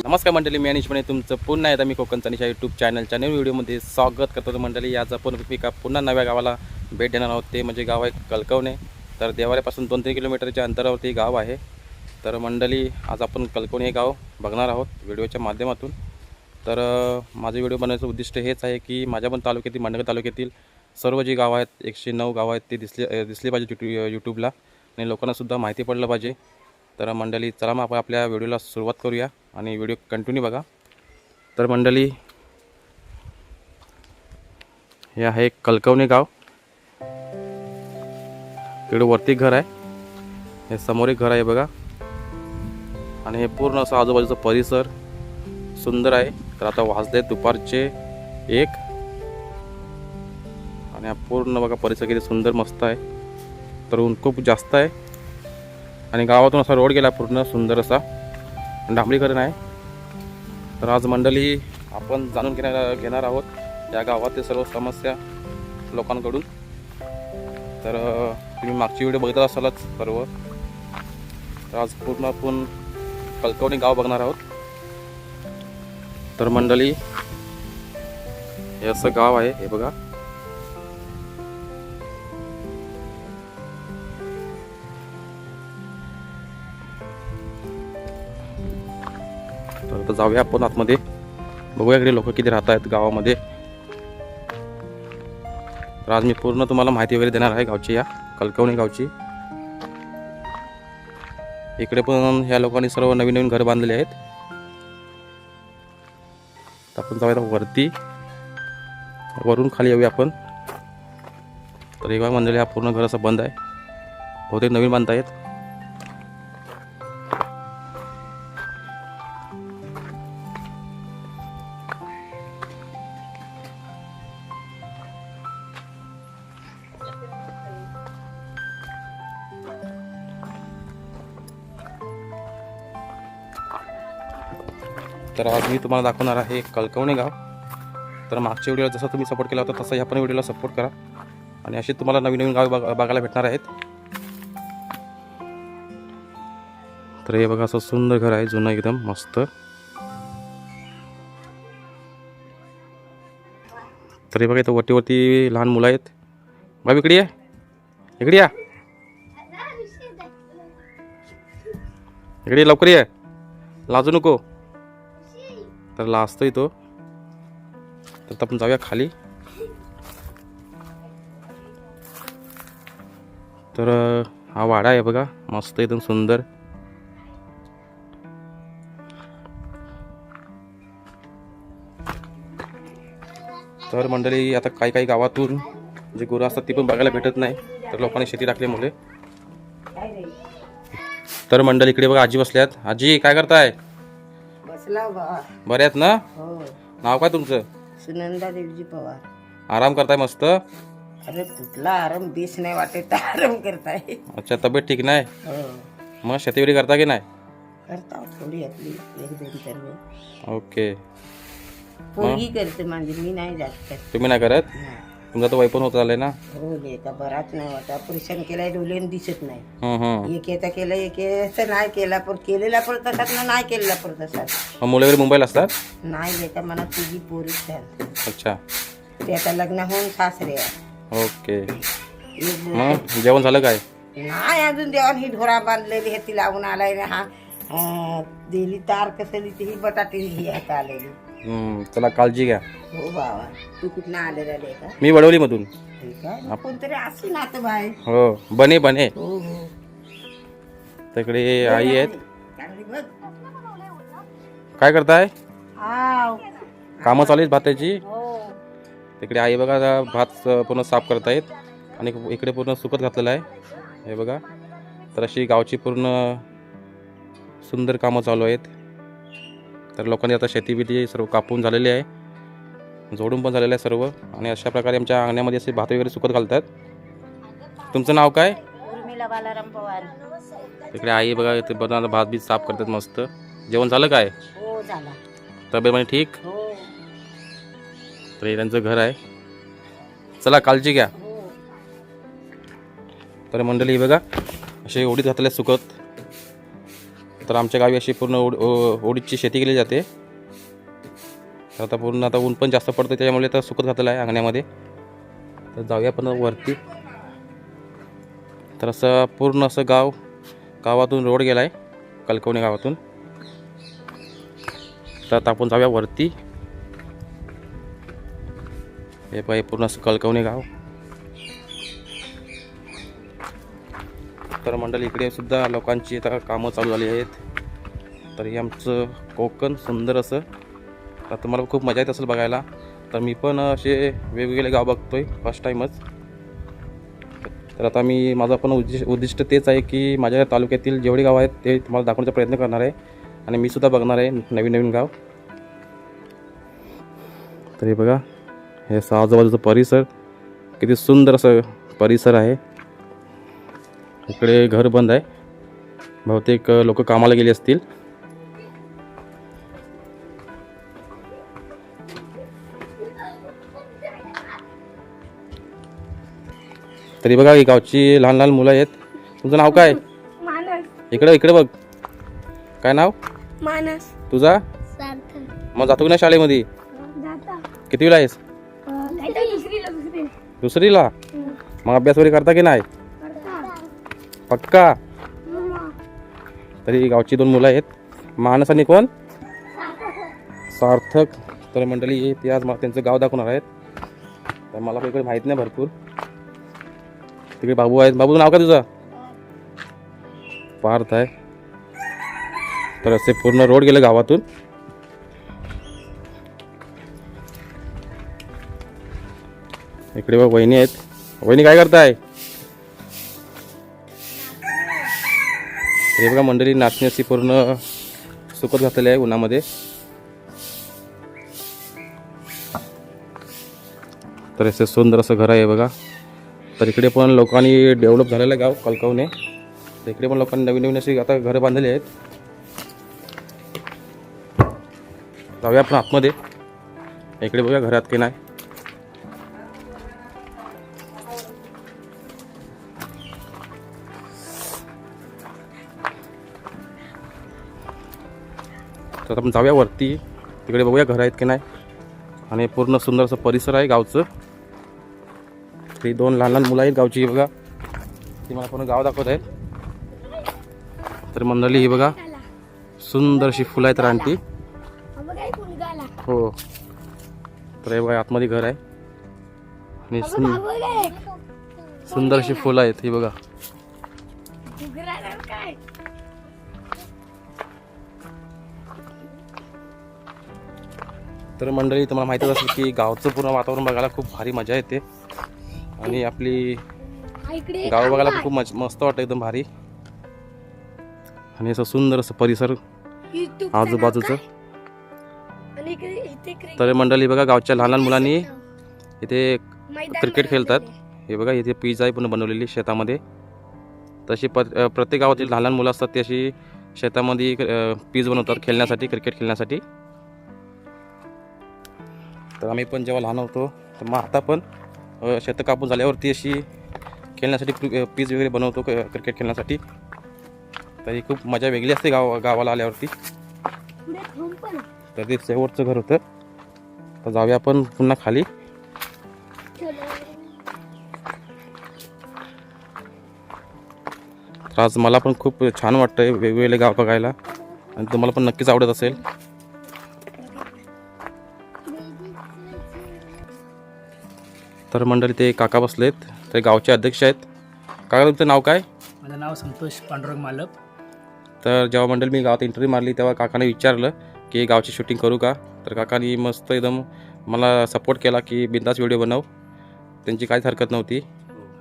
नमस्कार मंडळी, मी अनिश तुमचं पुन्हा एकदा मी कोकणचा निशा यूट्यूब चॅनलच्या नवीन व्हिडिओमध्ये स्वागत करतो. मंडळी, आज आपण पुन्हा नव्या गावाला भेट देणार आहोत. ते म्हणजे गाव आहे कळकवणे. तर देवाऱ्यापासून 2-3 किलोमीटरच्या अंतरावरती गाव आहे. तर मंडळी, आज आपण कळकवणे हे गाव बघणार आहोत व्हिडिओच्या माध्यमातून. तर माझं व्हिडिओ बनवण्याचं उद्दिष्ट हेच आहे की माझ्या पण तालुक्यातील मांडणगड तालुक्यातील सर्व जी गावं आहेत 109 गावं आहेत ते दिसले पाहिजे यूट्यूबला आणि लोकांनासुद्धा माहिती पडलं पाहिजे. तर मंडळी, चला मग आपण आपल्या व्हिडिओला सुरुवात करूया आणि व्हिडिओ कंटिन्यू बघा. तर मंडळी, हे आहे कळकवणे गाव. इकडे वरती घर आहे, हे समोर एक घर आहे बघा. आणि हे पूर्ण असं आजूबाजूचा परिसर सुंदर आहे. तर आता वाजले दुपारचे 1 आणि हा पूर्ण बघा परिसर किती सुंदर मस्त आहे. तर ऊन खूप जास्त आहे आणि गावातून असा रोड गेला पूर्ण सुंदर असा, डांबरीकरण आहे. तर आज मंडळी आपण जाणून घेणार आहोत या गावातील सर्व समस्या लोकांकडून. तर तुम्ही मागची व्हिडिओ बघितला असालच सर्व. तर आज पूर्ण आपण कळकवणे गाव बघणार आहोत. तर मंडळी, हे असं गाव आहे, हे बघा. तर आता जाऊया आपण आतमध्ये, बघूया इकडे लोक किती राहत आहेत गावामध्ये. तर आज मी पूर्ण तुम्हाला माहिती वगैरे देणार आहे गावची, या कळकवणे गावची. इकडे पण ह्या लोकांनी सर्व नवीन नवीन घर बांधलेले आहेत. तर आपण जाऊया वरती, वरून खाली येऊया आपण. तर एक मंडळी, हा पूर्ण घर असं बंद आहे, बहुतेक नवीन बांधतायत. तर आज मी तुम्हाला दाखवणार आहे कळकवणे गाव. तर मागच्या व्हिडिओला जसं तुम्ही सपोर्ट केला होता तसं ह्या पण व्हिडिओला सपोर्ट करा आणि असे तुम्हाला नवीन नवीन गाव बघायला भेटणार आहेत. तर हे बघा, असं सुंदर घर आहे, जुनं एकदम मस्त. तर हे बघा, इथं वरती लहान मुलं आहेत. बाबा इकडे या, इकडे या, इकडे लवकर या, लाजू नको. तर लाजतोय तो. तर आपण जाऊया खाली. तर हा वाडा आहे बघा, मस्त एकदम सुंदर. तर मंडळी, आता काही काही गावातून जे गुरं असतात ती पण बघायला भेटत नाही, तर लोकांनी शेती टाकल्यामुळे. तर मंडळी, इकडे बघा आजी बसल्यात. आजी, काय करताय? बरे आहेत ना? हो. नाव काय तुमचं? सुनंदा देवजी पवार. आराम करताय मस्त? अरे कुठला आराम, दिस नाही वाटत आराम करताय. अच्छा, तब्येत ठीक नाही? हो. मग शेतीवडी करता की नाही? करता थोडी आपली 1-2 तर. ओके. पोरगी करते म्हणजे मी नाही जात. तुम्ही नाही करत? नाही. तुमचं तर वय पण होत आलंय ना? हो, लेका बराच नाही वाटत. ऑपरेशन केलाय, डोलेन दिसत नाही. हम्म. एक येता केलं, एक येतं नाही केला, पण केलेला पण तसाच ना, नाही केलेला पण तसाच. मग मुलं वगैरे मुंबईला असतात? नाही लेका, मला तुझी पोरीच झाली. अच्छा. ते आता लग्न होऊन सासरे आहे. ओके. एक मग जेवण झालं काय? नाही अजून देवान ही ढोरा बांधलेली हे ती लावून आलाय ना. हा दिली तार कसली ती बटाटी ही आता आलेली. चला, काळजी घ्या. हो बाबा, तू कुठनं आलेला का? मी वडवली मधून. कोणतरी असू ना तर बाय. हो, बने. हो हो. तिकडे आई आहेत. चांगली बघ. काय करताय? आव. कामं चालू आहेत भाताची. हो. तिकडे आई बघा, आता भात पूर्ण साफ करतायत आणि इकडे पूर्ण सुकत घातलेलं आहे, हे बघा. तर अशी गावची पूर्ण सुंदर कामं चालू आहेत. तर लोकांनी आता शेती सर्व कापून झालेली आहे, जोडून पण झालेलं आहे सर्व. आणि अशा प्रकारे आमच्या अंगण्यामध्ये असे भात वगैरे सुकत घालतात. तुमचं नाव काय? उर्मिला बालाराम पवार. तिकडे आई बघा, ते बनवणार भात बीत साफ करतात मस्त. जेवण झालं काय? हो झाला. तब्येत म्हणजे ठीक? हो. तर हे त्यांचं घर आहे. चला, काळजी घ्या. हो. तर मंडळी बघा, असे ओढीत घातले सुकत. तर आमच्या गावी अशी पूर्ण ओडीदची शेती केली जाते. तर आता पूर्ण आता ऊन पण जास्त पडतं त्याच्यामुळे तर सुकत घातलेलं आहे अंगण्यामध्ये. तर जाऊया पण वरती. तर असं पूर्ण असं गावातून रोड गेला आहे कलकवणे गावातून. तर आता आपण जाऊया वरती. हे पाहिजे पूर्ण असं कलकवणे गाव. तर मंडळी इकडे सुद्धा लोकांची आता कामं चालू झाली आहेत. तर हे आमचं कोकण सुंदर असं. तर तुम्हाला खूप मजा येत असेल बघायला. तर मी पण असे वेगवेगळे गाव बघतोय फर्स्ट टाईमच. तर आता मी माझं पण उद्दिष्ट तेच आहे की माझ्या तालुक्यातील जेवढे गाव आहेत ते तुम्हाला दाखवण्याचा प्रयत्न करणार आहे. आणि मी सुद्धा बघणार आहे नवीन नवीन गाव. तर हे बघा हे आजूबाजूचं परिसर किती सुंदर असं परिसर आहे. इकडे घर बंद आहे, बहुतेक लोक कामाला गेले असतील. तरी बघा ही गावची लहान लहान मुलं आहेत. तुझं नाव काय? मानस. इकडे बघ. काय नाव? मानस. तुझा? सार्थक. मग जातो की नाही शाळेमध्ये? जाता. कितवीला आहेस? दुसरीला. मग अभ्यास वगैरे करता की नाही? पक्का? तरी गावची 2 मुलं आहेत, मानस आणि कोण? सार्थक. तर मंडळी ते आज मला त्यांचं गाव दाखवणार आहेत. तर मला पण इकडे माहीत नाही भरपूर. तिकडे बाबू आहेत. बाबूचं नाव काय तुझं? पार्थ आहे. तर असे पूर्ण रोड गेले गावातून. इकडे बघ वहिनी आहेत. वहिनी काय करताय? हे बघा मंडळी नाचणी अशी पूर्ण सुकत घातलेली आहे उन्हामध्ये. तर असे सुंदर असं घर आहे बघा. तर इकडे पण लोकांनी डेव्हलप झालेलं आहे गाव कलकवणे. तर इकडे पण लोकांनी नवीन नवीन अशी आता घरं बांधलेली आहेत. जाऊया आपण आतमध्ये. इकडे बघूया घरात की नाही. तर आपण जाऊया वरती. तिकडे बघूया घर आहेत की नाही. आणि पूर्ण सुंदर असं परिसर आहे गावचं. ते 2 लहान लहान मुलं आहेत गावची बघा. ती मला पूर्ण गाव दाखवत आहेत. तर मंडळी ही बघा सुंदर अशी फुलं आहेत रानटी. हो. तर हे बघा आतमध्ये घर आहे आणि सुंदर अशी फुलं आहेत ही बघा. तर मंडळी तुम्हाला माहितीच असेल की गावचं पूर्ण वातावरण बघायला खूप भारी मजा येते. आणि आपली गाव बघायला खूप मस्त वाटतं एकदम भारी. आणि असं सुंदर असं परिसर आजूबाजूचं. तर मंडळी बघा गावच्या लहान लहान मुलांनी इथे क्रिकेट खेळतात. हे बघा इथे पिच आहे पूर्ण बनवलेली शेतामध्ये. तशी प्रत्येक गावातील लहान लहान मुलं असतात ते अशी शेतामध्ये पिच बनवतात खेळण्यासाठी, क्रिकेट खेळण्यासाठी. तर आम्ही पण जेव्हा लहान होतो तर मग आता पण शेतं कापून झाल्यावरती अशी खेळण्यासाठी पीच वगैरे बनवतो क्रिकेट खेळण्यासाठी. तर ही खूप मजा वेगळी असते गावाला आल्यावरती. तर ते शेवटचं घर होतं. तर जाऊया आपण पुन्हा खाली. तर आज मला पण खूप छान वाटतंय वेगवेगळे गाव बघायला आणि तुम्हाला पण नक्कीच आवडत असेल. तर मंडळी ते काका बसलेत. ते गावचे अध्यक्ष आहेत. काका तुमचं नाव काय? माझं नाव संतोष पांडुरंग मालप. तर जेव्हा मंडळी मी गावात इंटरव्ह्यू मारली तेव्हा काकाने विचारलं की गावची शूटिंग करू का. तर काकाने मस्त एकदम मला सपोर्ट केला की बिंदास व्हिडिओ बनव. त्यांची काहीच हरकत नव्हती.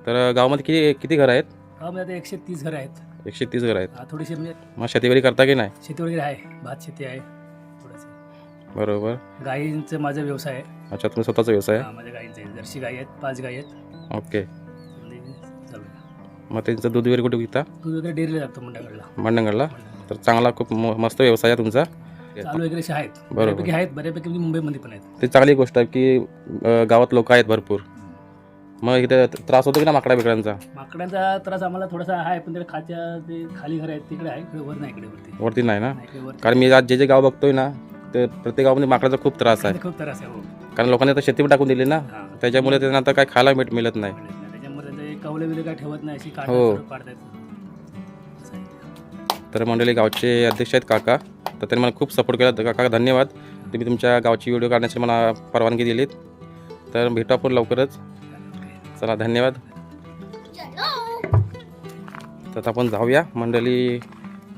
तर गावामध्ये किती घरं आहेत? गावामध्ये आता 130 घरं आहेत. 130 घरं आहेत. थोडीशी म्हणजे मग शेतीवाडी करता की नाही? शेती वगैरे आहे, भात शेती आहे थोडंसं. बरोबर. गायींचं माझा व्यवसाय आहे. अच्छा तुम्ही स्वतःचा व्यवसाय आहे? माझ्या गायींचा आहे. जर्सी गाई आहेत, 5 गाई आहेत. ओके. चालू आहे. मग त्यांचं दूध वगैरे कुठे विकता? दूध वगैरे डेअरीला लागतो मंडळगडला. मंडणगडला. तर चांगला खूप मस्त व्यवसाय आहे तुमचा. चालू वगैरे असे आहेत. बरोबर. बऱ्यापैकी म्हणजे मुंबईमध्ये पण आहेत. ते चांगली गोष्ट आहे की गावात लोक आहेत भरपूर. मग इथे त्रास होतो की ना माकडा बिकड्यांचा? माकडांचा त्रास आम्हाला थोडासा आहे, पण त्याला ते खाली घर आहेत तिकडे आहे, इकडे वर नाही, इकडे वरती वरती नाही ना? नाही, इकडे वरती कारण मी आज जे जे गाव बघतोय ना तर प्रत्येक गावामध्ये माकडाचा खूप त्रास आहे. खूप त्रास आहे. हो कारण लोकांनी आता शेती पण टाकून दिली ना, हां. त्याच्यामुळे त्यांना आता काय खायला मिळत नाही. त्याच्यामुळे त्यांचे कवले बिले काय ठेवत नाही, अशी हो. काढतात. तर मंडळी गावचे अध्यक्ष आहेत काका, तर त्यांनी मला खूप सपोर्ट केला. तर काका धन्यवाद, तुम्ही तुमच्या गावची व्हिडिओ काढण्यासाठी मला परवानगी दिलीत. तर भेटू आपण लवकरच. चला धन्यवाद. तर आपण जाऊया मंडळी,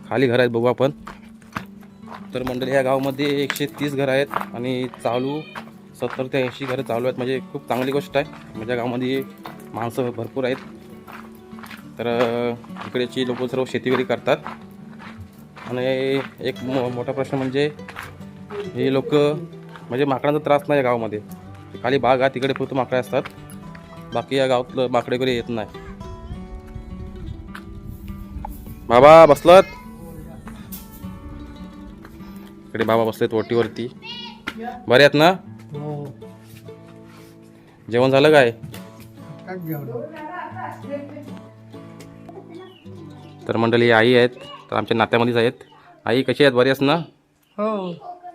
खाली घर आहेत बघू आपण. तर मंडळी या गावामध्ये 130 घरं आहेत आणि चालू 70 ते 80 घरं चालू आहेत. म्हणजे खूप चांगली गोष्ट आहे. म्हणजे गावामध्ये माणसं भरपूर आहेत. तर इकडेची लोक सर्व शेतीवरी करतात. आणि एक मोठा प्रश्न म्हणजे हे लोक म्हणजे माकडांचा त्रास नाही या गावामध्ये. खाली बाग आहे तिकडे फक्त माकडे असतात, बाकी या गावातलं माकडे वगैरे येत नाही. बाबा बसलात? इकडे बाबा बसलेत ओटीवरती. बरे आहेत ना? जेवण झालं काय? तर मंडळी आई आहेत, तर आमच्या नात्यामध्येच आहेत. आई कशी आहेत? बरी आहेस ना? हो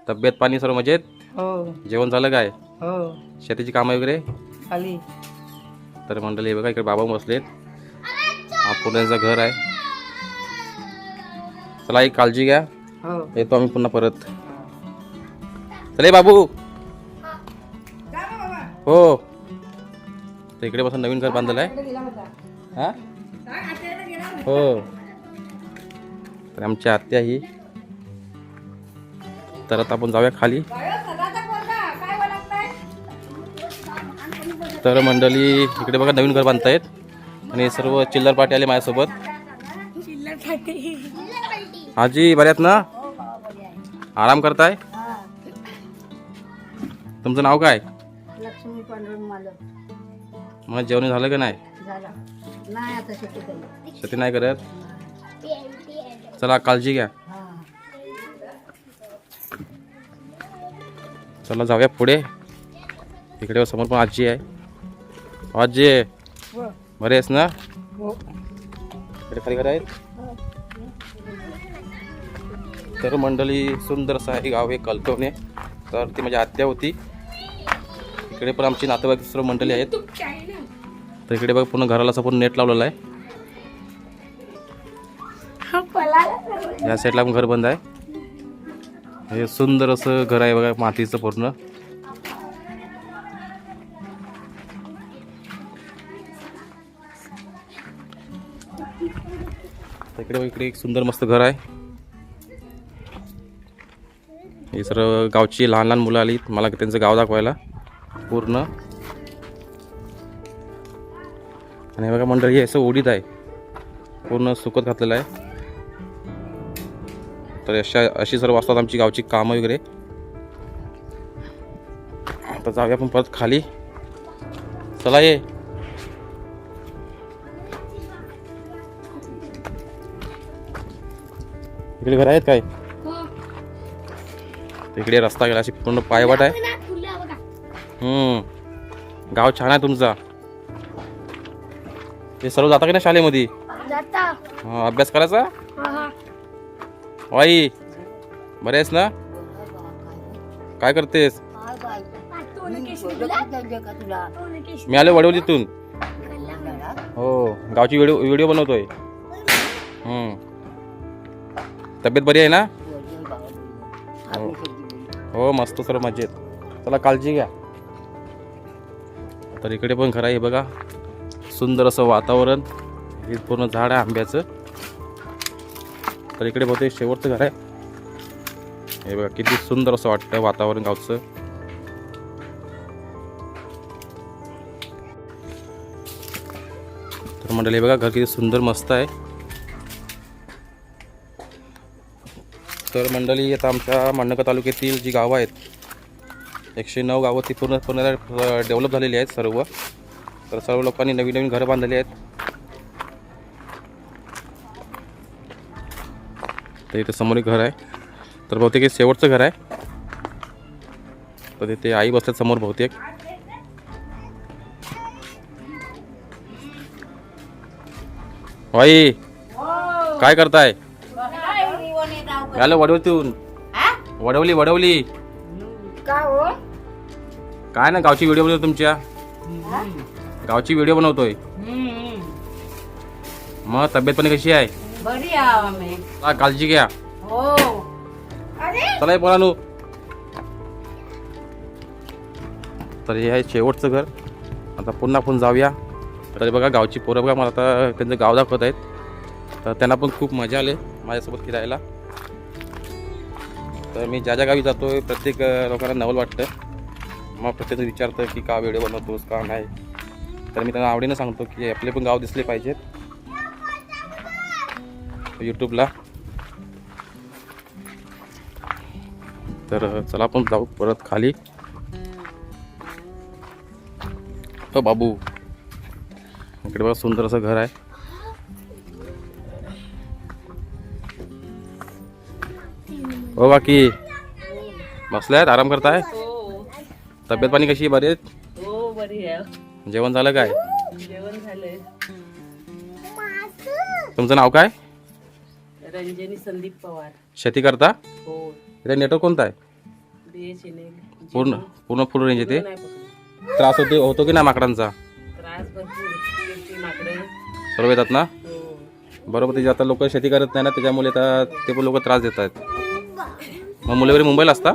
तब्येत पाणी सर्व मजेत? हो जेवण झालं काय? हो शेतीची कामं वगैरे? खाली तर मंडळी हे बघा इकडे बाबा बसलेत. हा पुण्याचं घर आहे. चला एक काळजी घ्या, हो येतो आम्ही पुन्हा परत. चले बाबू. हो, तर इकडे बसून नवीन घर बांधलेलं आहे. हा हो, तर आमची आत्या ही. तर आता आपण जाऊया खाली. तर मंडळी इकडे बघा नवीन घर बांधतायत आणि सर्व चिल्लर पार्टी आले माझ्यासोबत. आजी बऱ्यात ना? आराम करताय? तुमचं नाव काय? लक्ष्मी पांडुरंग मालक मग जेवण झालं का नाही? झाला नाही आता शेती केली. शेती नाही करत? चला काळजी घ्या. चला जाऊया पुढे. इकडे समोर पण आजी आहे. आजी बरे आहेस ना? इकडे खाली घर आहेत. तर मंडळी सुंदर असं आहे गाव हे कलकवणे. तर ती माझी आत्या होती. इकडे पण आमची नातेवाईक सर्व मंडळी आहेत. तर इकडे बघा पूर्ण घराला असं पूर्ण नेट लावलेलं आहे. या साईडला पण घर बंद आहे. हे सुंदर असं घर आहे बघा मातीचं पूर्ण. इकडे एक सुंदर मस्त घर आहे. हे सर्व गावची लहान लहान मुलं आली मला त्यांचं गाव दाखवायला पूर्ण. आणि बघा मंडळी असं ओढीत आहे, पूर्ण सुकत घातलेलं आहे. तर अशी सर्व असतात आमची गावची कामं वगैरे. आता जाऊया आपण परत खाली. चला ये. इकडे घर आहेत काय? इकडे रस्ता गेला, अशी पूर्ण पायवाट आहे. गाव छान आहे तुमचा. हे सर्व जाता की ना शाळेमध्ये? हा, अभ्यास करायचा. आई बरे आहेस ना? काय करतेस? मी आलो वडवलीतून. हो, गावची व्हिडिओ बनवतोय. तब्येत बरी आहे ना? हो मस्त सर्व मजेत. चला काळजी घ्या. तर इकडे पण घर आहे बघा, सुंदर असं वातावरण. हे पूर्ण झाड आहे आंब्याचं. तर इकडे बहुतेक शेवटचं घर आहे. हे बघा किती सुंदर असं वाटतं वातावरण गावचं. तर मंडळी बघा घर किती सुंदर मस्त आहे. तर मंडळी आता आमच्या मांडणका तालुक्यातील जी गावं आहेत 109 गावं ती पूर्ण डेव्हलप झालेली आहेत सर्व. तर सर्व लोकांनी नवीन नवीन घरं बांधलेली आहेत. तर इथे समोर एक घर आहे. तर बहुतेक हे शेवटचं घर आहे. तर तिथे आई बसतात समोर बहुतेक. बाई काय करताय? आलं वडवलीतून. वडवली का हो? काय ना गावची व्हिडिओ बनवतो तुमच्या. गावची व्हिडिओ बनवतोय. मग तब्येत पण कशी आहे? बरी आहो आम्ही. काळजी घ्या. हो. अरे चला पोरांनो. तर हे आहे शेवटचं घर. आता पुन्हा आपण जाऊया. तर बघा गावची पोरं बघा मला आता त्यांचं गाव दाखवत आहेत. तर त्यांना पण खूप मजा आली माझ्यासोबत फिरायला. तर मी ज्या गावी जातोय प्रत्येक लोकांना नवल वाटतं. मग प्रत्येक विचारतं की का व्हिडिओ बनवतोस का नाही. तर मी त्यांना आवडीनं सांगतो की आपले पण गाव दिसले पाहिजेत यूट्यूबला. तर चला आपण जाऊ परत खाली. हो बाबू इकडे बघा सुंदर असं घर आहे. हो बाकी बसल्यात आराम करताय? तब्येत पाणी कशी आहे? बरी आहेत? हो बरी आहे. जेवण झालं काय? जेवण झालंय. तुमचं नाव काय? रंजनी संदीप पवार. शेती करता? हो. इथे नेटवर्क कोणता आहे? BSNL. पूर्ण पूर्ण फुल रेंज येते. नाही पकडत. त्रास होतो की नाही माकडांचा? त्रास भरपूर. ती माकडे. सर्व येतात ना? हो. बरोबर. ते आता लोक शेती करत नाही ना त्याच्यामुळे आता ते पण लोक त्रास देत आहेत. मग मुलं वगैरे मुंबईला असता?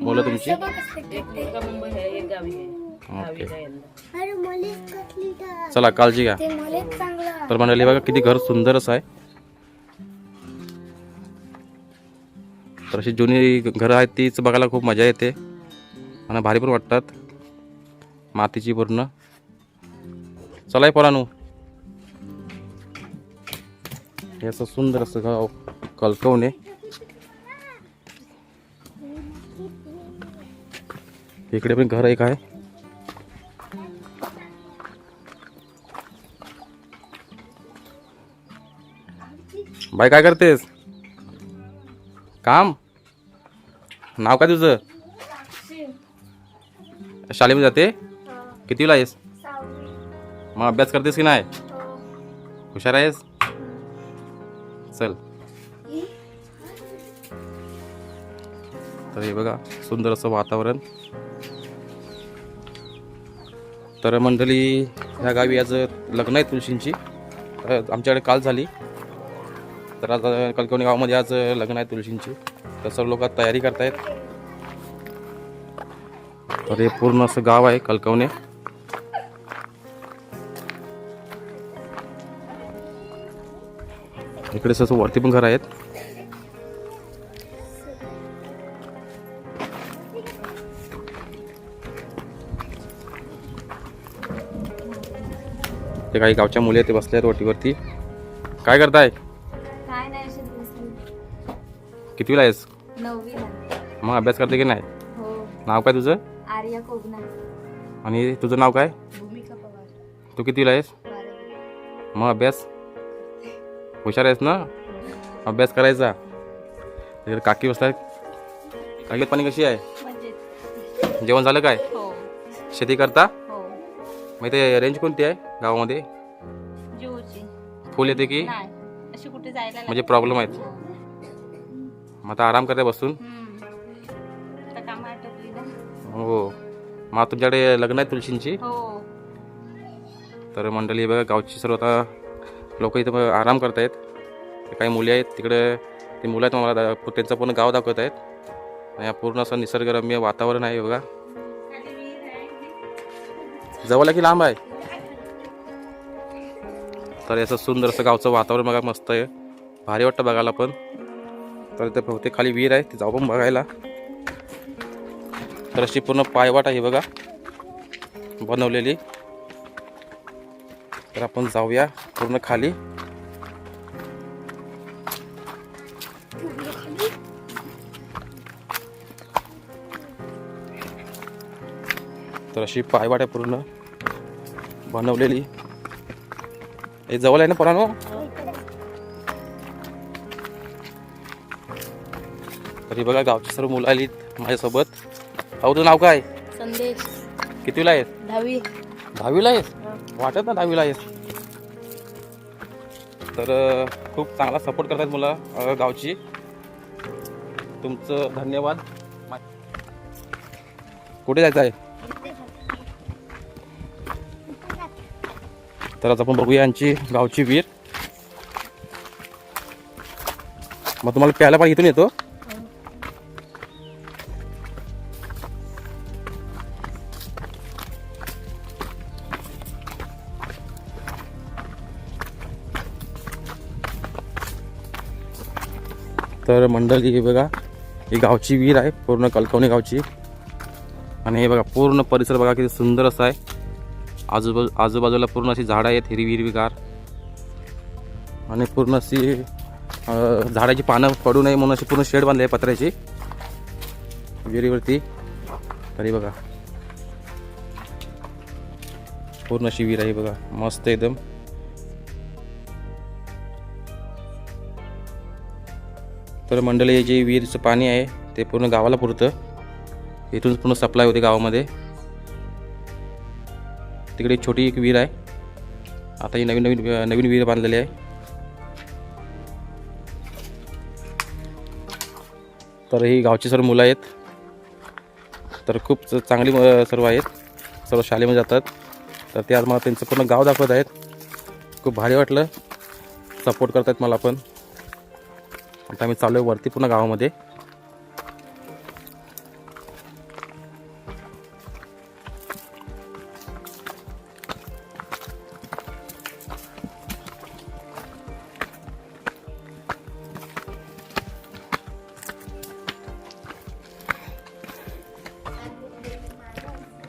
मुलं तुमची? एक मुलगा मुंबई आहे, एक गावी आहे. गावीला आहे यंदा. चला काळजी घ्या. तर म्हणाले बघा किती घर सुंदर असं आहे. तर अशी जुनी घरं आहेत तीच बघायला खूप मजा येते आणि भारी पण वाटतात. मातीची पूर्ण. चला पोरांनो. हे असं सुंदर असं गाव कळकवणे. इकडे पण घर एक आहे. बाई काय करतेस? काम? नाव काय तुझं? शाळेमध्ये जाते? कितीला आहेस? मग अभ्यास करतेस की नाही? हुशार आहेस? चल. तर हे बघा सुंदर असं वातावरण. तर मंडळी ह्या गावी आज लग्न आहे तुळशींची. आमच्याकडे काल झाली. तर आज कळकवणे गावामध्ये आज लग्न आहे तुळशींची. तर सर्व लोक तयारी करतायत. तर हे पूर्ण असं गाव आहे कळकवणे. इकडे असं वरती पण घर आहेत. ते काही गावच्या मुली आहेत ते बसले आहेत ओटीवरती. काय करताय? काय नाही अशी बसली. कितवीला आहेस? 9वीला. मग अभ्यास करते की नाही? हो. नाव काय तुझं? आर्या कोगना. आणि तुझं नाव काय? भूमिका पवार. तू कितवीला आहेस? 12वी. मग अभ्यास हुशार आहेस ना? अभ्यास करायचा. तिकडे काकी बसतात. काकीत पाणी कशी आहे? मजेत. जेवण झालं काय? हो. शेती करता? हो. मग ते रेंज कोणती आहे गावामध्ये? जीवची. फुल येते की नाही अशी कुठे जायला म्हणजे प्रॉब्लेम आहेत? मग आता आराम करते बसून. आता काम आटपली ना. हो. मग तुमच्याकडे लग्न आहे तुळशींची. हो. तर मंडळी बघा गावची सर्व आता लोक इथं आराम करतायत. काही मुली आहेत तिकडे. ते मुलं आहेत मला त्यांचं पूर्ण गाव दाखवत आहेत. आणि या पूर्ण असं निसर्गरम्य वातावरण आहे बघा. जवळ आहे की लांब आहे? तर असं सुंदर असं गावचं वातावरण बघा मस्त आहे. भारी वाटतं बघायला पण. तर ते बहुतेक खाली विहीर आहे ती जाऊ पण बघायला. तर अशी पूर्ण पायवाट आहे बघा बनवलेली. तर आपण जाऊया पूर्ण खाली. तर अशी पायवाट आहे पूर्ण बनवलेली. हे जवळ आहे ना पोरांनो? तरी बघा गावची सर्व मुलं आली माझ्यासोबत. अहो तुझं नाव काय? संदेश. कितवीला आहेस? 10वी. 10वीला आहेस? वाटत ना 10वीला आहेस. तर खूप चांगला सपोर्ट करतात मुलं गावची. तुमचं धन्यवाद. कुठे जायचं आहे? तर आता आपण बघूया यांची गावची विहीर. मग तुम्हाला प्यायला पाणी इथून येतो? तर मंडळी हे बघा, ही गावची विहीर आहे पूर्ण कलकवणे गावची. आणि हे बघा पूर्ण परिसर बघा किती सुंदर असा आहे. आजूबाजूला पूर्ण अशी झाडं आहेत हिरवी हिरवीगार. आणि पूर्ण अशी झाडाची पानं पडू नये म्हणून अशी पूर्ण शेड बांधली आहे पत्र्याची विहिरीवरती. तरी बघा पूर्ण अशी विहीर आहे बघा, मस्त एकदम. तर मंडळी जे विहिरीचं पाणी आहे ते पूर्ण गावाला पुरतं. इथून पूर्ण सप्लाय होते गावामध्ये. तिकडे छोटी एक विहीर आहे. आता ही नवीन विहीर बांधलेली आहे. तर ही गावची सर्व मुलं आहेत. तर खूप चांगली सर्व आहेत. सर्व शाळेमध्ये जातात. तर ते आज मला त्यांचं पूर्ण गाव दाखवत आहेत. खूप भारी वाटलं. सपोर्ट करत आहेत मला पण. आता आम्ही चाललो आहे वरती पुन्हा गावामध्ये.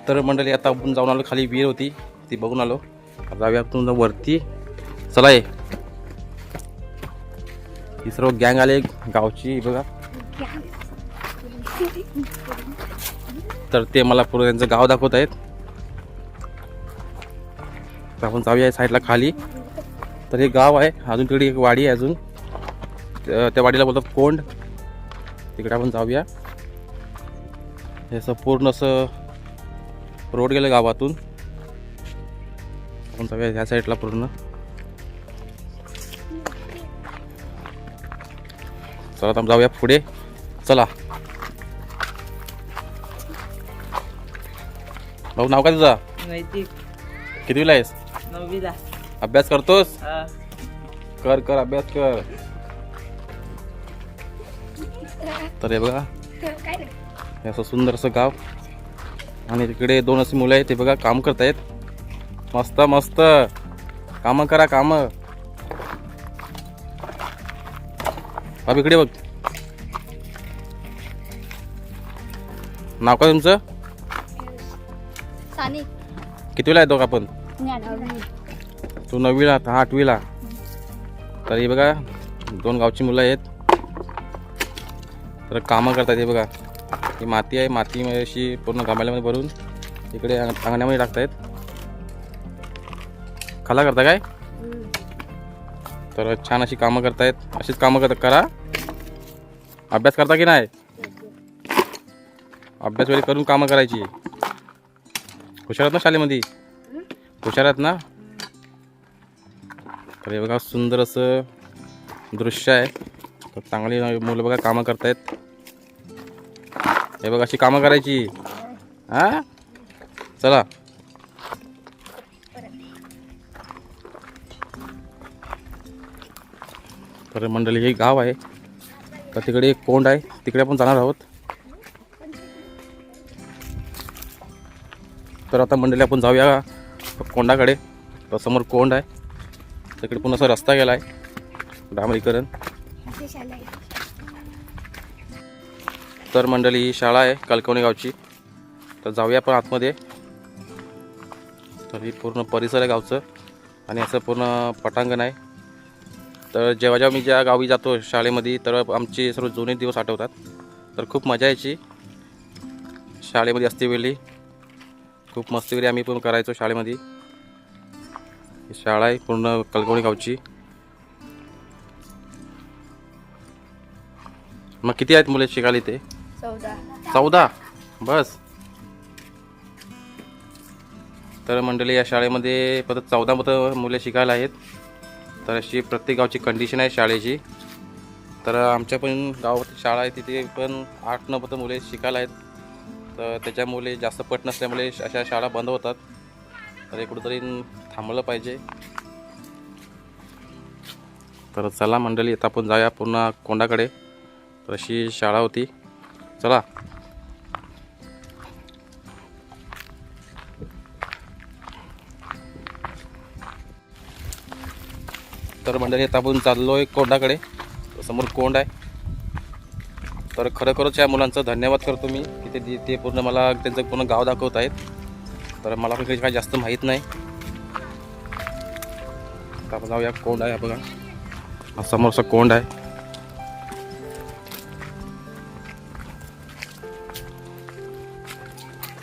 तर मंडळी आता आपण जाऊन आलो, खाली विहीर होती ती बघून आलो. आता जाऊया आपण वरती. चला ये. ही सर्व गँग आले गावची बघा. तर ते मला पूर्ण त्यांचं गाव दाखवत आहेत. तर आपण जाऊया साईडला खाली. तर हे गाव आहे. अजून तिकडे एक वाडी आहे अजून. त्या वाडीला बोलतात कोंड. तिकडे आपण जाऊया. हे असं पूर्ण असं रोड गेलं गावातून. आपण जाऊया ह्या साईडला पूर्ण. चला आता जाऊया पुढे. चला. भाऊ नाव काय तुझा? नैतिक कितवीला आहेस? 9वीला. अभ्यास करतोस? कर अभ्यास कर. तर हे बघा हे असं सुंदर असं गाव. आणि तिकडे 2 अशी मुलं आहेत ते बघा काम करतायत. मस्त मस्त कामं करा कामं. बाब इकडे बघ. नाव काय तुमचं? सानी. कितवीला आहे दोघ आपण? तू 9वीला, हा 8वीला. तर हे बघा 2 गावची मुलं आहेत. तर कामं करतात. हे बघा ही माती आहे. माती अशी पूर्ण गमाल्यामध्ये भरून इकडे अंगण्यामध्ये टाकतायत. खाला करता काय? तर छान अशी कामं करतायत. अशीच कामं करा. अभ्यास करता की नाही? अभ्यास वगैरे करून कामं करायची. हुशार आहेत ना शाळेमध्ये? हुशार आहेत ना? तर हे बघा सुंदर असं दृश्य आहे. तर चांगली मुलं बघा कामं करतायत. हे बघा अशी कामं करायची. हां चला. तर मंडळी हे गाव आहे. तर तिकडे एक कोंड आहे. तिकडे आपण जाणार आहोत. तर आता मंडळी आपण जाऊया कोंडाकडे. तर समोर कोंड आहे. तिकडे पुन्हा असा रस्ता गेला आहे डांबरीकरण. तर मंडळी ही शाळा आहे कलकवणे गावची. तर जाऊया आपण आतमध्ये. तर ही पूर्ण परिसर आहे गावचं. आणि असं पूर्ण पटांगण आहे. तर जेव्हा मी ज्या गावी जातो शाळेमध्ये तर आमचे सर्व जुने दिवस आठवतात. तर खूप मजा यायची शाळेमध्ये असतेवेळी. खूप मस्तीकरी आम्ही पण करायचो शाळेमध्ये. ही शाळा आहे पूर्ण कलकवणे गावची. मग किती आहेत मुले शिकायला इथे? 14 बस. तर मंडळी या शाळेमध्ये परत 14 मुले शिकायला आहेत. तर अशी प्रत्येक गावची कंडिशन आहे शाळेची. तर आमच्या पण गावात शाळा आहे, तिथे पण 8-9 मुले शिकायला आहेत. तर त्याच्यामुळे जास्त पट नसल्यामुळे अशा शाळा बंद होतात. तर हे कुठंतरी थांबलं पाहिजे. तर चला मंडळी, आता आपण जाऊया पुन्हा कोंडाकडे. तर अशी शाळा होती, चला. तर मंडळी आता आपण चाललो आहे कोंडाकडे. समोर कोंड आहे. तर खरोखरच या मुलांचं धन्यवाद करतो मी की ते पूर्ण मला त्यांचं पूर्ण गाव दाखवत आहेत. तर मला पण काही जास्त माहीत नाही. आता आपण जाऊया, कोंड आहे बघा, हा समोरचा कोंड आहे.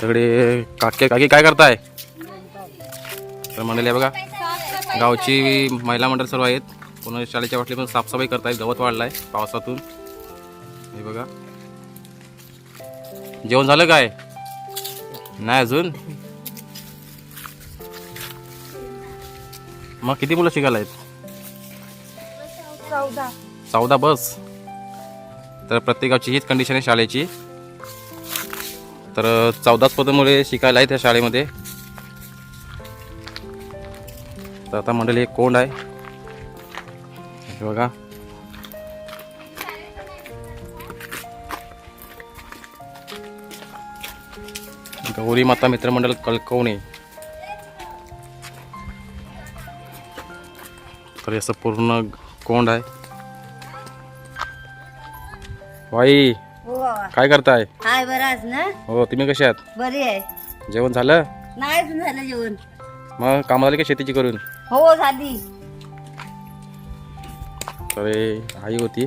तिकडे काकी काय करताय? तर मंडळी बघा, गावची महिला मंडळ सर्व आहेत. पुन्हा शाळेच्या वाटली पण साफसफाई करतायत. गवत वाढलाय पावसातून. हे बघा. जेवण झालं काय? नाही अजून. मग किती मुलं शिकायला आहेत? 14 बस. तर प्रत्येक गावची हीच कंडिशन आहे शाळेची. तर 14 मुले शिकायला आहेत त्या शाळेमध्ये. तर आता मंडळी एक कोंड आहे, हे बघा. गौरी माता मित्रमंडळ कळकवणे. तर असं पूर्ण कोंड आहे. बाई काय करताय? हाय बराच ना. हो, तुम्ही कसे आहात? बरी आहे. जेवण झालं? नाही झालं जेवण. मग कामं झाली का शेतीची करून? हो झाली. तर हे आई होती.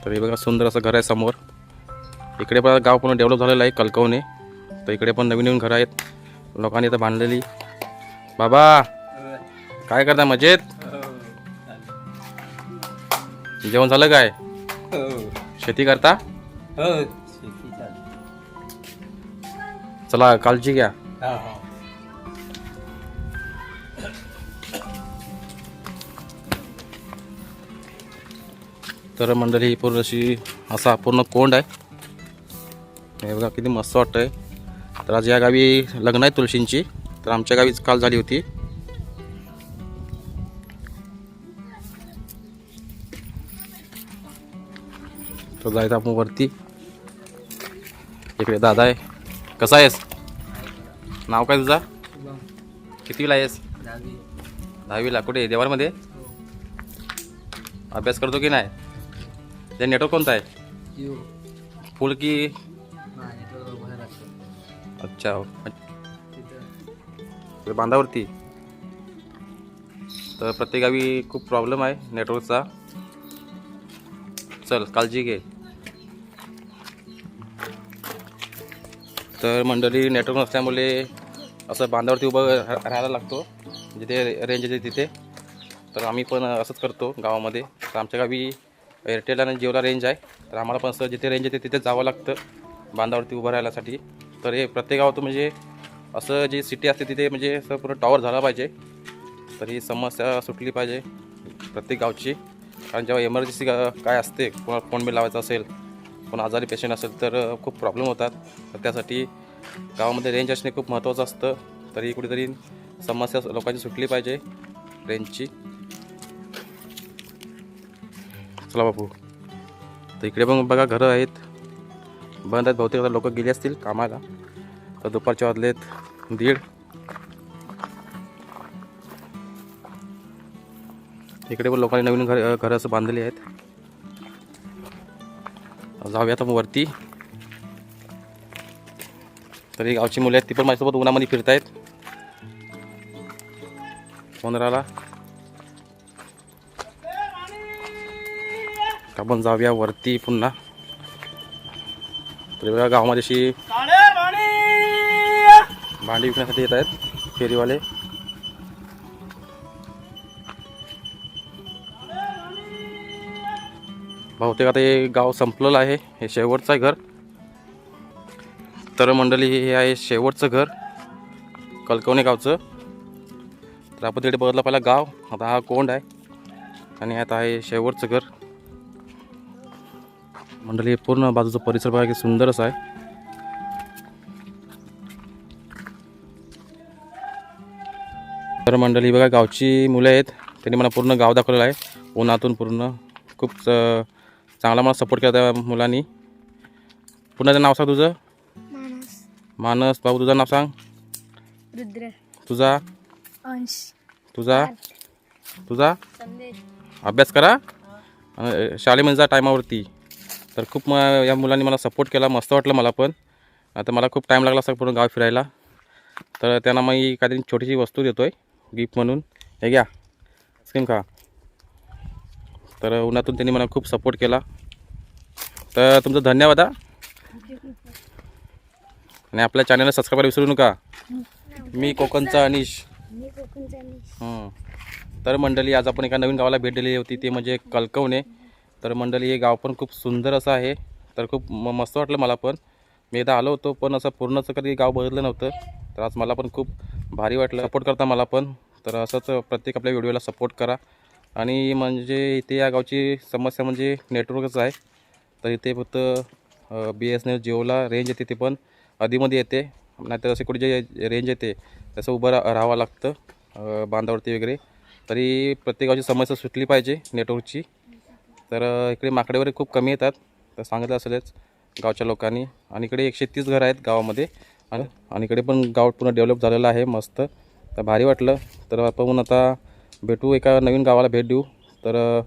तर हे बघा, सुंदर असं घर आहे समोर. इकडे पण गाव पूर्ण डेव्हलप झालेलं आहे, कळकवणे. तर इकडे पण नवीन घरं आहेत, लोकांनी इथं बांधलेली. बाबा काय करता? मजेत? जेवण झालं काय? शेती करता? चला, काळजी घ्या. तर मंडळी ही पूर्ण अशी असा पूर्ण कोंड आहे. हे बघा किती मस्त वाटतंय. तर आज या गावी लग्न आहे तुळशींची. तर आमच्या गावीच काल झाली होती. तर जायचं आपण वरती. इकडे दादा आहे. कसा आहेस? नाव काय तुझा? कितीला आहेस? 10वीला. कुठे? देवारमध्ये अभ्यास करतो की नाही? ते नेटवर्क कोणता आहे? फुल की? अच्छा, बांधावरती. तर प्रत्येक गावी खूप प्रॉब्लेम आहे नेटवर्कचा. चल, काळजी घे. तर मंडळी, नेटवर्क नसल्यामुळे असं बांधावरती उभं राहायला लागतो, जिथे रेंज येते तिथे. तर आम्ही पण असंच करतो गावामध्ये. तर आमच्या गावी एअरटेल आणि जिओला रेंज आहे. तर आम्हाला पण असं जिथे रेंज येते तिथे जावं लागतं बांधावरती उभं राहायसाठी. तर हे प्रत्येक गावात म्हणजे असं जी सिटी असते तिथे म्हणजे असं पूर्ण टॉवर झाला पाहिजे. तर ही समस्या सुटली पाहिजे प्रत्येक गावची. कारण जेव्हा एमर्जन्सी काय असते, कोणाला फोन बिल लावायचा असेल, कोण आजारी पेशंट असेल, तर खूप प्रॉब्लेम होतात. तर त्यासाठी गावामध्ये रेंज असणे खूप महत्त्वाचं असतं. तरी कुठेतरी समस्या लोकांची सुटली पाहिजे रेंजची. चला बापू. तर इकडे पण बघा घरं आहेत, बंद आहेत बहुतेक. आता लोक गेले असतील कामाला. तर दुपारचे वाजलेत 1:30. इकडे पण लोकांनी नवीन घरं असं बांधलेली आहेत. जाऊयात मग वरती. तरी गावची मुलं आहेत ती पण माझ्यासोबत उन्हामध्ये फिरतायत. उन्हाळ्याला आपण जाऊया वरती पुन्हा. तरी बघा गावामध्ये अशी भांडी विकण्यासाठी येत आहेत फेरीवाले. बहुतेक आता हे गाव संपलेलं आहे. हे शेवटचं आहे घर. तर मंडळी, हे आहे शेवटचं घर कळकवणे गावचं. तर आपण तिकडे बघितलं पहिला गाव. आता हा कोंड आहे आणि आता आहे शेवटचं घर. मंडळी पूर्ण बाजूचा परिसर बघा की सुंदर असा आहे. तर मंडळी बघा गावची मुलं आहेत, त्यांनी मला पूर्ण गाव दाखवलेलं आहे उन्हातून पूर्ण. खूप चांगला मला सपोर्ट केला त्या मुलांनी. पुन्हा नाव सांग तुझं. मानस. बाबू तुझं नाव सांग. रुद्र. तुझा. अंश. तुझा. तुझा संदेश. अभ्यास करा शाळेमध्ये जा टायमावरती. तर खूप या मुलांनी मला सपोर्ट केला, मस्त वाटलं मला पण. आता मला खूप टाईम लागला असं पूर्ण गाव फिरायला. तर त्यांना मी काहीतरी छोटीशी वस्तू देतो आहे गिफ्ट म्हणून. हे घ्या आईस्क्रीम खा. तर उन्हातून त्यांनी मला खूप सपोर्ट केला, तर तुमचं धन्यवाद. आणि आपल्या चॅनलला सबस्क्राईब करायला विसरू नका. मी कोकणचा अनिश. तर मंडळी आज आपण एका नवीन गावाला भेट दिलेली होती, ते म्हणजे कळकवणे. तर मंडळी हे गाव पण खूप सुंदर असं आहे. तर खूप मस्त वाटलं मला पण. मी एकदा आलो होतो पण असं पूर्णच कधी गाव बघितलं नव्हतं. तर आज मला पण खूप भारी वाटलं. सपोर्ट करता मला पण. तर असंच प्रत्येक आपल्या व्हिडिओला सपोर्ट करा. आणि म्हणजे इथे या गावची समस्या म्हणजे नेटवर्कच आहे. तर इथे फक्त BSNL जिओला रेंज येते, ते पण आधीमध्ये येते. नाहीतर असे कुठे जे रेंज येते तसं उभं राहावं लागतं बांधावरती वगैरे. तरी प्रत्येक गावची समस्या सुटली पाहिजे नेटवर्कची. तर इकडे माकडे वगैरे खूप कमी येतात, तर सांगितलं असेलच गावच्या लोकांनी. आणि इकडे 130 घरं आहेत गावामध्ये. आणि इकडे पण गाव पूर्ण डेव्हलप झालेलं आहे मस्त. तर भारी वाटलं. तर आपण आता भेटू, एका नवीन गावाला भेट देऊ. तर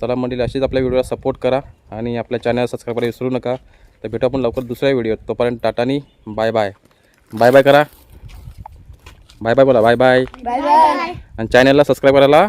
चला मंडळी, अशीच आपल्या व्हिडिओला सपोर्ट करा आणि आपल्या चॅनल सबस्क्राईब करायला विसरू नका. तर भेटू आपण लवकर दुसऱ्या व्हिडिओत. तोपर्यंत टाटानी बाय बाय. बाय बाय करा. बाय बाय बोला. Bye bye. आणि चॅनलला सबस्क्राईब करायला